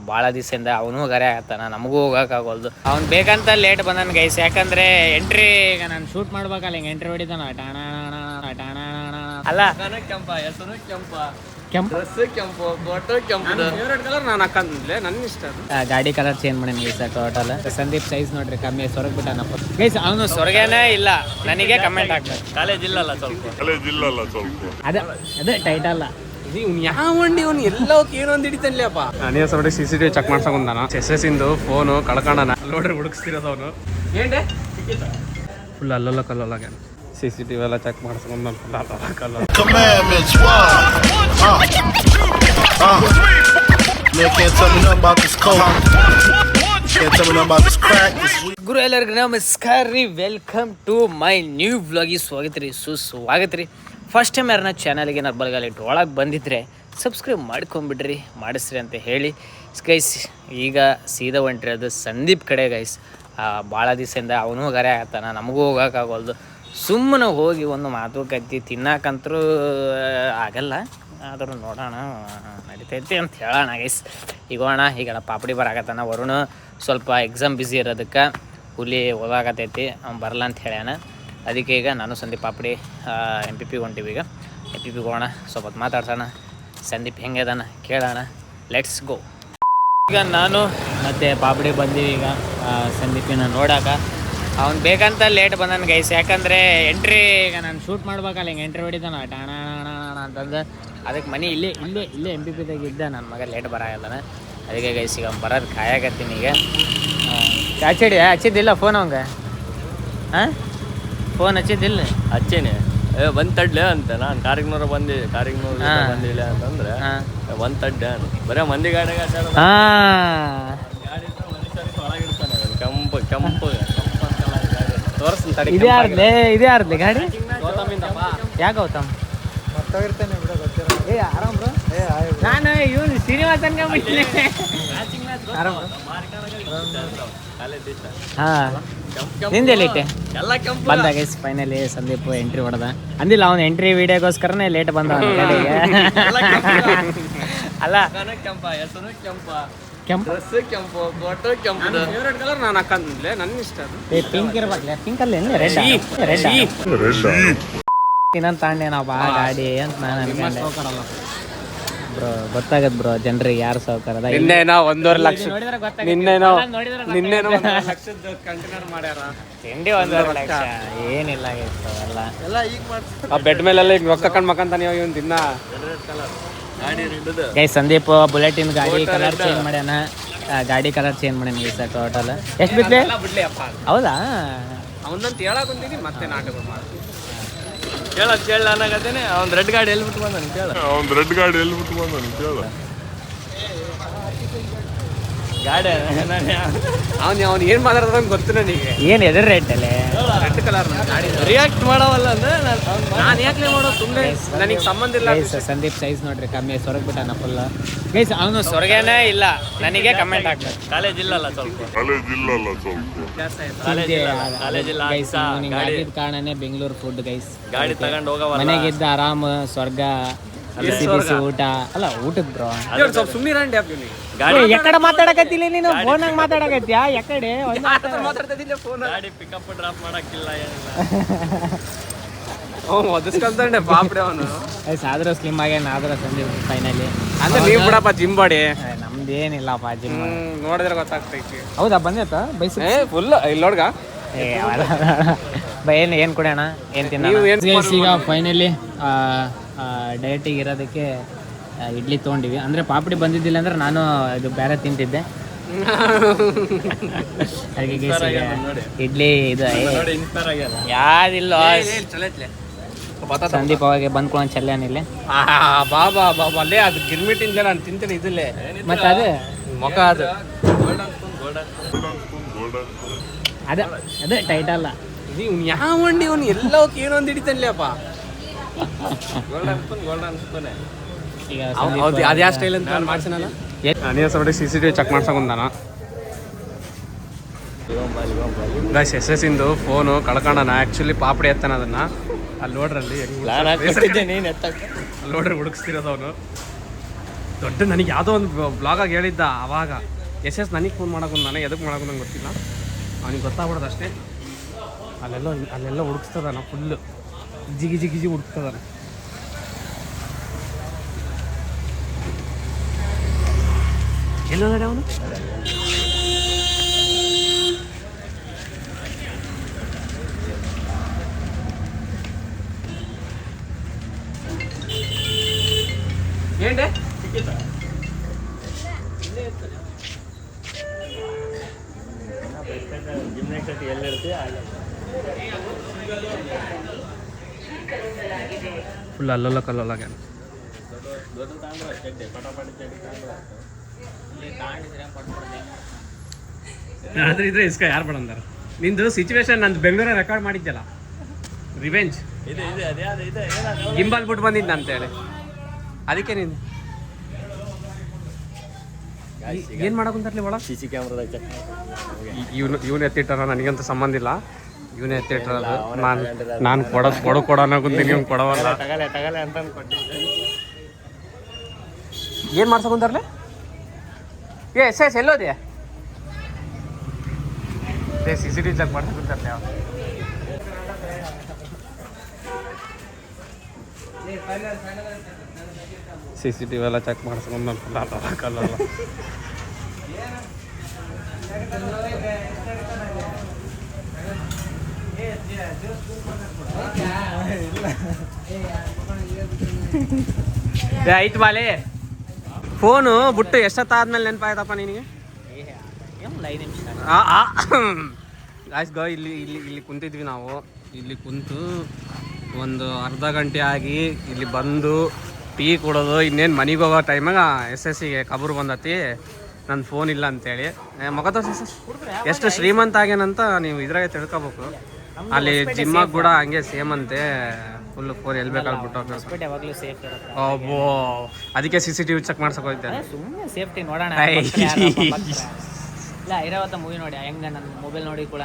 ಭಾಳ ದಿವಸದಿಂದ ಅವನು ಗರೆ ಆಗ್ತಾನ, ನಮಗೂ ಹೋಗೋಕ್ಕಾಗೋಲ್ದು. ಅವ್ನು ಬೇಕಂತ ಲೇಟ್ ಬಂದನು ಗೈಸ್. ಯಾಕಂದರೆ ಎಂಟ್ರಿ ಈಗ ನಾನು ಶೂಟ್ ಮಾಡ್ಬೇಕಲ್ಲ, ಹಿಂಗೆ ಎಂಟ್ರಿ ಹೊಡಿತಾನ ಟಾಣ ಅಲ್ಲ ಕೆಂಪ ಹೆಸರು ಕೆಂಪ ಕೆಂಪು ಕೆಂಪು ಫೋಟೋ ಕೆಂಪು ಫೇವ್ರೇಟ್ ಕಲರ್ ನಾನು ಹಾಕಂದಿಲ್ಲ, ನನ್ನ ಇಷ್ಟ ಗಾಡಿ ಕಲರ್ ಚೇಂಜ್ ಮಾಡಿ ಗೈಸ್ ಟೋಟಲ್. ಸಂದೀಪ್ ಸೈಜ್ ನೋಡ್ರಿ ಕಮ್ಮಿ ಸೊರಗ್ ಬಿಟ್ಟಾನಪ್ಪ ಗೈಸ್. ಅವನು ಸೊರಗೇನೇ ಇಲ್ಲ, ನನಗೆ ಕಮೆಂಟ್ ಆಗ್ತದೆ. ಕಾಲೇಜ್ ಇಲ್ಲಲ್ಲ ಸ್ವಲ್ಪ ಅದೇ ಟೈಟ್ ಅಲ್ಲ ಯಾವ ಅಂಡಿ ಅವ್ನು ಎಲ್ಲ ಏನೊಂದು ಹಿಡಿತನ್ಲಿಯಪ್ಪ. ನಾನೇ ಸೊಡೆ CCTV ಚೆಕ್ ಮಾಡ್ಸಕೊಂಡಾನ. SS ಇಂದು ಫೋನು ಕಳ್ಕೊಂಡಾನ. ನೋಡ್ರಿ ಹುಡುಕ್ಸ್ತಿರೋದು ಅವನು ಏನ್ಡೆ ಫುಲ್ ಅಲ್ಲಲ್ಲ ಕಲ್ಲಲ್ಲ. CCTV ಎಲ್ಲ ಚೆಕ್ ಮಾಡ್ಸ್ಕೊಂಡ ಫುಲ್ ಅಲ್ಲಲ್ಲ ಕಲ್ಲ. ಗುರು ಎಲ್ಲರಿಗೂ ನಮಸ್ಕಾರ ರೀ, ವೆಲ್ಕಮ್ ಟು ಮೈ ನ್ಯೂ ವ್ಲಾಗಿಗೆ ಸ್ವಾಗತ ರೀ, ಸುಸ್ವಾಗತ ರೀ. ಫಸ್ಟ್ ಟೈಮ್ ಯಾರನ್ನ ಚಾನಲ್ಗೆ ಏನಾರು ಬಲಗಾಲಿಟ್ಟು ಒಳಗೆ ಬಂದಿದ್ರೆ ಸಬ್ಸ್ಕ್ರೈಬ್ ಮಾಡ್ಕೊಂಬಿಡ್ರಿ, ಮಾಡಿಸ್ರಿ ಅಂತ ಹೇಳಿ ಗೈಸ್. ಈಗ ಸೀದಾ ಹೊಂಟಿರೋದು ಸಂದೀಪ್ ಕಡೆ ಗೈಸ್. ಭಾಳ ದಿವಸದಿಂದ ಅವನು ಗರೆ ಆಗ್ತಾನ, ನಮಗೂ ಹೋಗೋಕ್ಕಾಗೋಲ್ದು. ಸುಮ್ಮನೆ ಹೋಗಿ ಒಂದು ಮಾತುಕತೆ ತಿನ್ನಕ್ಕಂತರೂ ಆಗಲ್ಲ, ಆದರೂ ನೋಡೋಣ ನಡಿತೈತಿ ಅಂತ ಹೇಳೋಣ ಗೈಸ್. ಈಗ ಈಗ ಪಾಪಡಿ ಬರಾಕತ್ತಾನ. ವರುಣ ಸ್ವಲ್ಪ ಎಕ್ಸಾಮ್ ಬ್ಯುಸಿ ಇರೋದಕ್ಕೆ ಹುಲಿ ಓದಾಕತೈತಿ, ಅವ್ನು ಬರಲ್ಲ ಅಂತ ಹೇಳ್ಯಾನ. ಅದಕ್ಕೆ ಈಗ ನಾನು ಸಂದೀಪ್ ಪಾಪಡಿ MPP ಹೊಂಟಿವಿ. ಈಗ MPP ಹೋಗೋಣ, ಸ್ವಲ್ಪ ಹೊತ್ತು ಮಾತಾಡ್ಸೋಣ. ಸಂದೀಪ್ ಹೆಂಗೆ ಅದಾನ ಕೇಳೋಣ, ಲೆಟ್ಸ್ ಗೋ. ಈಗ ನಾನು ಮತ್ತು ಪಾಪಡಿ ಬಂದೀವಿ ಈಗ ಸಂದೀಪಿನ ನೋಡಾಕ. ಅವ್ನು ಬೇಕಂತ ಲೇಟ್ ಬಂದನು ಗೈಸ್. ಯಾಕಂದರೆ ಎಂಟ್ರಿ ಈಗ ನಾನು ಶೂಟ್ ಮಾಡ್ಬೇಕಲ್ಲ, ಹಿಂಗೆ ಎಂಟ್ರಿ ಹೊಡಿತಾನ ಟಾಣ ಅಂತಂದು. ಅದಕ್ಕೆ ಮನೆ ಇಲ್ಲೇ MPPದಾಗ ಇದ್ದ ನನ್ನ ಮಗ ಲೇಟ್ ಬರಾಗಲ್ಲಾನ. ಅದಕ್ಕೆ ಗೈಸ್ ಈಗ ಬರೋದು ಕಾಯಾಕತ್ತೀನಿ. ಈಗ ಹಚ್ಚಿದ್ದಿಲ್ಲ ಫೋನ್ ಅವಂಗೆ? ಹಾಂ, ಫೋನ್ ಹಚ್ಚಿದ್ದಿಲ್ಲ? ಹಚ್ಚೇನೆ ಒಂದು ತಡ್ಲೆ ಅಂತ. ನಾನು ಕಾರಿಗ್ನೂರ ಬಂದಿಲ್ಲ ಅಂತಂದ್ರೆ ಒಂದು ತಡ್ಡೆ ಬರೀ ಮಂದಿ ಗಾಡಿಗೆ ಒಳಗಿರ್ತಾನೆ. ಕೆಂಪು ಕೆಂಪು ತೋರಿಸ್ತಾನೆ. ಇದೇ ಆರ್ಲಿ ಗಾಡಿ ಯಾಕೆ ಗೌತಮ್ ಆರಾಮ್ ಬ್ರೋ. ನಾನು ಇವನು ಶ್ರೀನಿವಾಸ್ ಅನ್ಕೊಂಡ್ಬಿಟ್ಟಿನಿ. ಹಾಂ, ನಿಂದೆಲ್ಲಿಟ್ಟೆ ಎಲ್ಲ ಕೆಂಪು ಬಂದ ಗೈಸ್. ಫೈನಲಿ ಸಂದೀಪ್ ಎಂಟ್ರಿ ಹೊಡೆದ. ಅಂದಿಲ್ಲ ಅವ್ನು ಎಂಟ್ರಿ ವಿಡಿಯೋಗೋಸ್ಕರನೇ ಲೇಟ್ ಬಂದ ಗಾಡಿಗೆ. ಅಲ್ಲ ಕೆಂಪ ಹೆಸರು ಕೆಂಪ ಕೆಂಪು ಕೆಂಪು ಫೋಟೋ ಕೆಂಪು ಫೇವ್ರೇಟ್ ಕಲರ್ ನಾನು ಹಾಕಂದಿಲ್ಲ, ನನ್ನ ಇಷ್ಟ ಪಿಂಕ್ ಇರ್ಬೇಕಲ್ಲ. ಪಿಂಕ್ ಅಲ್ಲಿ ರೆಡ್ ಇನ್ನೊಂದು ತಾಂಡೆ ನಾವು ಬಾ ಗಾಡಿ ಅಂತ ನಾನು ಅನ್ಕೊಂಡೆ. ಬ್ರೋ ಗೊತ್ತಾಗತ್ ಬ್ರೋ ಜನರಿಗೆ ಯಾರು ಸಾವುಕಾರದ. ನಿನ್ನೆನೋ 1.5 ಲಕ್ಷ ನಿನ್ನೆನೋ ಲಕ್ಷದ ಕಂಟೈನರ್ ಮಾಡ್ಯಾರ. ತಿಂಡಿ 1.5 ಲಕ್ಷ ಏನಿಲ್ಲ ಎಲ್ಲ ಆ ಬೆಡ್ ಮೇಲೆಲ್ಲ ಈಗ ರೊಕ್ಕ ಕಂಡು ಮಕ್ಕಂತಾನೆ ಇವನು ದಿನ. ಗೈ ಸಂದೀಪ್ ಬುಲೆಟಿನ್ ಗಾಡಿ ಕಲರ್ ಚೇಂಜ್ ಮಾಡ್ಯಾನ. ಗಾಡಿ ಕಲರ್ ಚೇಂಜ್ ಮಾಡ್ಯಾನ ಈ ಸರ್ ಟೋಟಲ್. ಎಷ್ಟು ಬಿಡ್ಲಿ? ಹೌದಾ, ಅವನಂತ ಹೇಳಕ್ ಬಂದಿನಿ ಮತ್ತೆ ನಾಟಕ ಕೇಳ ಅನ್ನಕತ್ತೇನೆ. ಅವ್ನು ರೆಡ್ ಗಾಡಿ ಎಲ್ಲಿ ಬಿಟ್ಟು ಬಂದ ಕೇಳ. ಗಾಡಿ ಅವ್ನು ಏನು ಮಾತಾಡ್ದ ಗೊತ್ತು ನನಗೆ. ಏನು ಎದ್ರ ರೇಟ್ ಅಲ್ಲೇ ರೆಡ್ ಕಲರ್ ಗಾಡಿ ರಿಯಾಕ್ಟ್ ಮಾಡವಲ್ಲ ಅಂದ್ರೆ ನಾನು ಯಾಕೆ ಮಾಡೋದು ಸುಮ್ಮನೆ ನನಗೆ ಸಂಬಂಧ ಇಲ್ಲ. ಸಂದೀಪ್ ಸೈಜ್ ನೋಡ್ರಿ ಕಮ್ಮಿ ಸೊರಗ್ ಬಿಟ್ಟಾನ ಫುಲ್ ಗೈಸ್. ಅವನು ಸೊರಗೇನೇ ಇಲ್ಲ, ನನಗೆ ಕಮೆಂಟ್ ಆಗ್ತದೆ. ಕಾಲೇಜ್ ಇಲ್ಲಲ್ಲ ಸ್ವಲ್ಪ ಆಗಿದ್ದ ಕಾರಣನೇ ಬೆಂಗಳೂರು ಫುಡ್ ಗೈಸ್. ಗಾಡಿ ತಗೊಂಡು ಹೋಗವ ಮನೆಗಿದ್ದ ಆರಾಮ್ ಸ್ವರ್ಗ, ಬಿಸಿ ಊಟ ಅಲ್ಲ ಊಟದ ಬ್ರೋ. ಸ್ವಲ್ಪ ಸುಮ್ಮನೆ ಎಕಡೆ ಮಾತಾಡಕತ್ತಿಲ್ಲ ನೀನು, ಫೋನಾಗ ಮಾತಾಡಕತ್ತೀಯಾ? ಎಕಡೆ ಗಾಡಿ ಪಿಕಪ್ ಡ್ರಾಪ್ ಮಾಡಕ್ಕಿಲ್ಲ ಏನಿಲ್ಲ. ಒದಿಸ್ಕೊಂತಾನೆ ಪಾಪಡೆ ಅವನು. ಆದ್ರೂ ಸ್ಲಿಮ್ ಆಗ್ಯಾನ. ಆದ್ರೂ ಸಂದೀಪ್ ಫೈನಲಿ ಅಂದ್ರೆ ನೀವು ಬಿಡಪ್ಪ ಜಿಮ್ ಬಾಡಿ. ನಮ್ದೇನಿಲ್ಲಪ್ಪ ಜಿಮ್ ನೋಡಿದ್ರೆ ಗೊತ್ತಾಗ್ತೈತಿ. ಹೌದಾ ಬಂದೈತ ಬೈಸ್ ಫುಲ್ ಇಲ್ಲಿ ನೋಡ್ಗ ಏನು ಕೊಡೋಣ ಏನು ತಿನ್ನ. ಈಗ ಫೈನಲಿ ಡಯಟಿಗೆ ಇರೋದಕ್ಕೆ ಇಡ್ಲಿ ತೊಗೊಂಡಿವಿ. ಅಂದರೆ ಪಾಪಡಿ ಬಂದಿದ್ದಿಲ್ಲ ಅಂದ್ರೆ ನಾನು ಇದು ಬೇರೆ ತಿಂತಿದ್ದೆ. ಅದಕ್ಕೆ ಇಡ್ಲಿ ಇದು ಯಾವ್ದಿಲ್ಲ. ಸಂದೀಪ್ ಅವಾಗ ಬಂದ್ಕೊಳ್ಳೋ ಚಲ್ಯಾನಿಲ್ಲ. ಬಾಬಾ ಅಲ್ಲೇ ಅದು ಗಿರ್ಮಿಟ್ಟಿಂದ ನಾನು ತಿಂತೀನಿ ಇದಿಲ್ಲೇ. ಮತ್ತೆ ಅದು ಮುಖ ಅದು ಅದೇ ಟೈಟ್ ಅಲ್ಲ. ಇದು ಯಾವ ಅಂಡಿ ಅವ್ನು ಎಲ್ಲ ಏನೊಂದು ಹಿಡಿತನ್ಲಿಯಪ್ಪ. ಈಗ ಅದು ಯಾವ ಸ್ಟೈಲ್ ಅಂತ ಮಾಡ್ಸನಲ್ಲ. ನಾನೇ ಸ್ವಲ್ಪ CCTV ಚೆಕ್ ಮಾಡ್ಸಕೊಂಡಾನ. ಗೈಸ್ SS ಇಂದು ಫೋನು ಕಳ್ಕೊಂಡಾನ. ಆ್ಯಕ್ಚುಲಿ ಪಾಪಡಿ ಎತ್ತಾನ ಅದನ್ನ. ಅಲ್ಲಿ ನೋಡ್ರಲ್ಲಿ ಅಲ್ಲಿ ನೋಡ್ರಿ ಹುಡುಕ್ಸ್ತಿರೋದು ಅವನು. ದೊಡ್ಡ ನನಗೆ ಯಾವುದೋ ಒಂದು ಬ್ಲಾಗಾಗಿ ಹೇಳಿದ್ದ ಅವಾಗ ಎಸ್ ನನಗೆ ಫೋನ್ ಮಾಡೋದು ನಾನು ಎದಕ್ಕೆ ಮಾಡೋದು ನಂಗೆ ಗೊತ್ತಿಲ್ಲ, ಅವನಿಗೆ ಗೊತ್ತಾಗ್ಬಿಡೋದು ಅಷ್ಟೇ. ಅಲ್ಲೆಲ್ಲ ಹುಡುಕ್ತದಾನ, ಫುಲ್ಲು ಗಿಜಿ ಹುಡುಕ್ತದಾನ. ಎಲ್ಲೋದ ಅವನು? ఏంటే ಫುಲ್ ಅಲ್ಲಲ್ಲ ಕಲ್ಲೊಳಗೆ ಆದ್ರೆ ಇದ್ರೆ ಇಸ್ಕ ಯಾರು ಬೇಡ ಅಂದಾರ. ನಿಂದು ಸಿಚುವೇಶನ್ ನಂದು ಬೆಂಗಳೂರೇ ರೆಕಾರ್ಡ್ ಮಾಡಿದ್ಯಲ್ಲ, ರಿವೆಂಜ್ ಗಿಂಬಲ್ ಬಿಟ್ಟು ಬಂದಿದ್ದ ಅಂತೇಳಿ, ಅದಕ್ಕೆ ನೀನು ಏನು ಮಾಡಕ್ಕಂತಾರಲಿ ಒಳ CC ಕ್ಯಾಮ್ರಾದಾಗ ಇವನು ಎತ್ತಿಟ್ಟಾರ, ನನಗಂತೂ ಸಂಬಂಧ ಇಲ್ಲ. ಇವನೇ ಎತ್ತಿಟ್ಟಿರೋದು. ನಾನು ಕೊಡೋಣ ಕುಂತೀನಿ, ಇವ್ನು ಕೊಡವಲ್ಲ. ತಗಲೆ ಅಂತ ಕೊಟ್ಟಿದ್ದೆ. ಏನು ಮಾಡ್ಸಕೊಂತಾರಲ್ಲ? ಎಸ್ ಎಲ್ಲೋದೆ? CCTV ಚೆಕ್ ಮಾಡ್ಸಕೊಂತಾರಲ್ಲ ಯಾವ CCTV ಎಲ್ಲ ಚೆಕ್ ಮಾಡ್ಸ್ಕೊಂಡು ಕಲ್ಲಲ್ಲ. ಆಯ್ತು ಬಾಲೆ. ಫೋನು ಬಿಟ್ಟು ಎಷ್ಟೊತ್ತಾದ್ಮೇಲೆ ನೆನಪಾಯ್ತಪ್ಪ ನಿನಗೆ? ಗಾಯ್ಸ್ ಇಲ್ಲಿ ಕುಂತಿದ್ವಿ ನಾವು. ಇಲ್ಲಿ ಕುಂತು ಒಂದು ಅರ್ಧ ಗಂಟೆ ಆಗಿ ಇಲ್ಲಿ ಬಂದು ಟೀ ಕುಡೋದು, ಇನ್ನೇನು ಮನೆಗೆ ಹೋಗೋ ಟೈಮಾಗ SSಗೆ ಕಬರು ಬಂದತಿ ನನ್ನ ಫೋನ್ ಇಲ್ಲ ಅಂತೇಳಿ. ಮಗದ ಎಷ್ಟು ಶ್ರೀಮಂತ ಆಗ್ಯಾನಂತ ನೀವು ಇದ್ರಾಗೆ ತಿಳ್ಕೊಬೇಕು. ಅಲ್ಲಿ ಜಿಮ್ಮಾಗ ಕೂಡ ಹಂಗೆ ಸೇಮ್ ಅಂತೆ, ಫುಲ್ ಫೋನ್ ಎಲ್ಲಿ ಬೇಕಾಗ್ಬಿಟ್ಟು. ಯಾವಾಗಲೂ ಸೇಫ್ ಇರುತ್ತೆ. ಅಬ್ಬೋ, ಅದಕ್ಕೆ CCTV ಚೆಕ್ ಮಾಡ್ಸಕ್ ಹೋಯ್ತೆ. ಸುಮ್ಮನೆ ಸೇಫ್ಟಿ ನೋಡೋಣ. ಇಲ್ಲ ಐರಾವತ ಮೂವಿ ನೋಡಿ ಹೆಂಗ ನನ್ನ ಮೊಬೈಲ್ ನೋಡಿ ಕೂಡ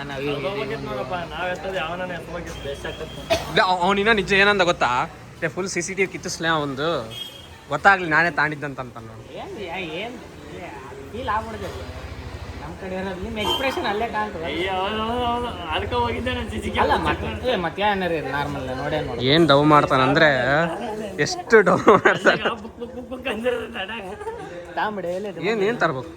ಅವನಿನ್ನ ನಿಜ ಏನಂದ ಗೊತ್ತಾ, ಫುಲ್ CCTV ಕಿತ್ತಿಸ್ಲೇ ಒಂದು ಗೊತ್ತಾಗ್ಲಿ ನಾನೇ ತಾಂಡಿದ್ದಂತ ನೋಡಿ. ಏನು ಫೀಲ್ ಆಗ್ಬಿಡ್ತೈತೆ ನಮ್ಮ ಕಡೆ ಇರೋದು. ನಿಮ್ಮ ಎಕ್ಸ್ಪ್ರೆಷನ್ ಅಲ್ಲೇ ಕಾಣ್ತದೆ. ಅದಕ್ಕೆ ಹೋಗಿದ್ದೆ ನಾನು CC ಅಲ್ಲ ಮತ್ತೆ ಏನಾರ ನಾರ್ಮಲ್ ನೋಡೇ ನೋಡಿ. ಏನು ಡವ್ ಮಾಡ್ತಾನಂದ್ರೆ ಎಷ್ಟು ಡವ್ ಮಾಡ್ತಾನೆ. ತಾಂಬಿಡಿ ಏನು ತರ್ಬೇಕು?